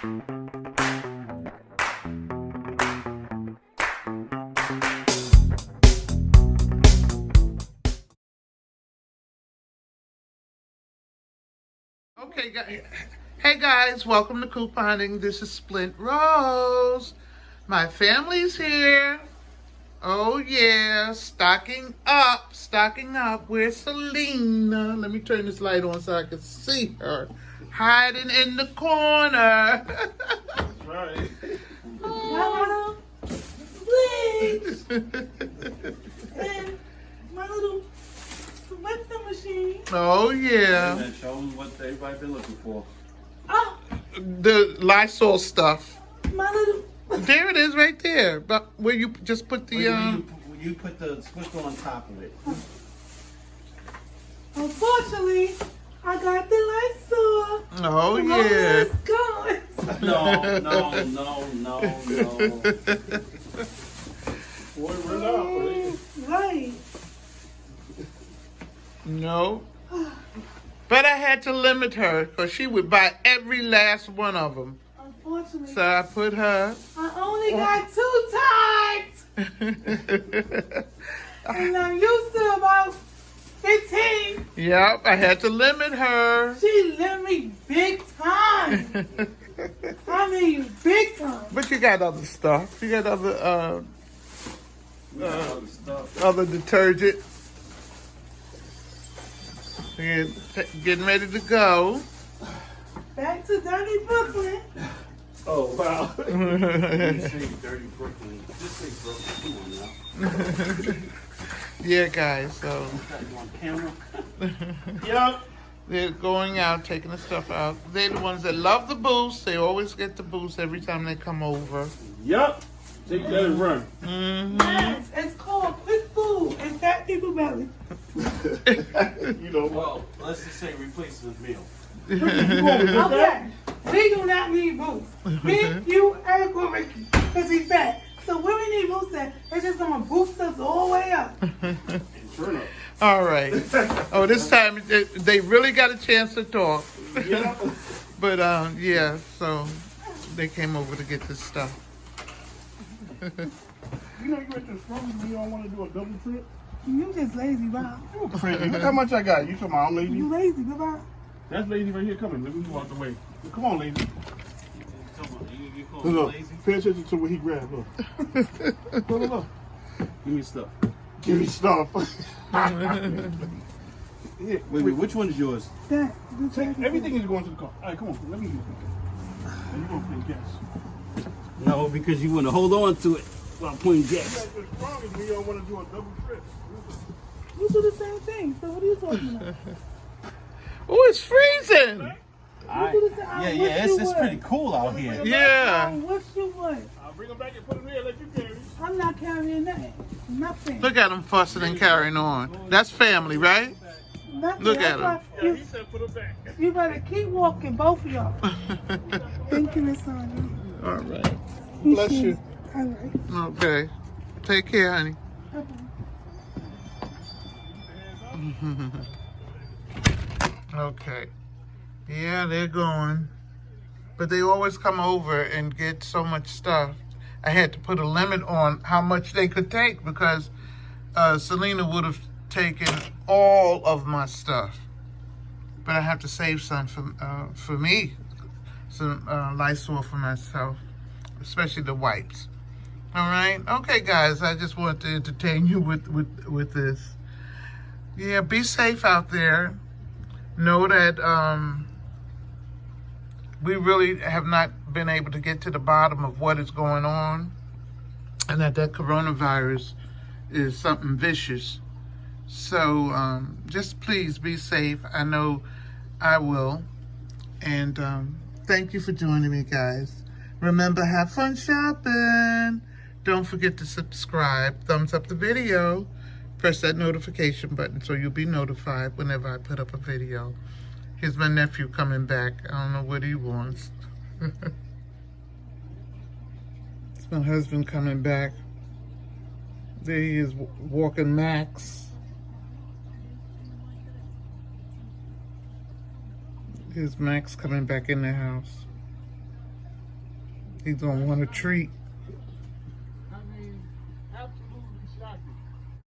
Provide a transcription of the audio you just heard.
Okay, guys. Hey guys, welcome to couponing. This is Splint Rose. My family's here. Oh yeah, stocking up, stocking up. Where's Selena? Let me turn this light on so I can see her hiding in the corner. That's right. My little bleach and my little sweater machine. Oh yeah, And show them what everybody been looking for. Oh, the Lysol stuff. my little. There it is, right there. But where you just put the You put the switch on top of it. Unfortunately, I got the Lysol. Oh The yeah. it's gone. No. Boy, run out. Right. No. But I had to limit her because she would buy every last one of them. Unfortunately, So I put her. I only got 2 times. And I'm used to about 15. Yep, I had to limit her. She lit me big time. I mean, big time. But you got other stuff. You got other Other stuff. other detergent. Getting ready to go. Back to Dirty Brooklyn. Oh, wow. You say Dirty Brooklyn. Just say Brooklyn. Come on now. Yeah, guys. So Got you on camera? Yep. they're going out, taking the stuff out. They're the ones that love the boost. They always get the boost every time they come over. Yep. Take that and run. Yes, it's called quick food and fat people belly. You know. Well, let's just say replacing the meal. Okay, we do not need boost. Me, you, Eric, or Ricky, because he's fat. So when we need boost, it's just gonna boost us all the way up. Turn up. All right. Oh, this time they really got a chance to talk. Yep. But yeah, so they came over to get this stuff. You know you at the store and you don't want to do a double trip? You just lazy, Bob. You crazy. Look how much I got. You talking about I'm lazy? You lazy, goodbye. That's lazy right here coming. Let me move out the way. Come on, lazy. You call Look, me look. lazy? Pay attention to what he grabbed. Look. Look. Give me stuff. Give me stuff. Yeah, Wait, which one is yours? That, this Take, jacket. everything is going to the car. All right, come on. Let me use it. And you're going to play guess. No, because you want to hold on to it while playing gas. As strong as me, you don't want to do a double trip. You do the same thing. So what are you talking about? Oh, it's freezing. You do the same. I wish It's you would. pretty cool out here. I Yeah. wish you would. I'll bring them back and put them there. Let you carry. I'm not carrying nothing. Nothing. Look at them fussing and carrying on. That's family, right? Nothing. Look That's at why Yeah, he said put them back. You better keep walking, both of y'all. Thank you, Miss Sonia. All right. Bless you. All right. Okay. Take care, honey. Okay. Yeah, they're going. But they always come over and get so much stuff. I had to put a limit on how much they could take because Selena would have taken all of my stuff. But I have to save some for me. Some Lysol for myself, especially the wipes. All right? Okay, guys, I just want to entertain you with this. Yeah, be safe out there. Know that we really have not been able to get to the bottom of what is going on, and that coronavirus is something vicious. So just please be safe. I know I will. And thank you for joining me, guys. Remember, have fun shopping. Don't forget to subscribe. Thumbs up the video. Press that notification button so you'll be notified whenever I put up a video. Here's my nephew coming back. I don't know what he wants. It's my husband coming back. There he is walking Max. Here's Max coming back in the house. He's gonna want a treat. I mean, absolutely shocking.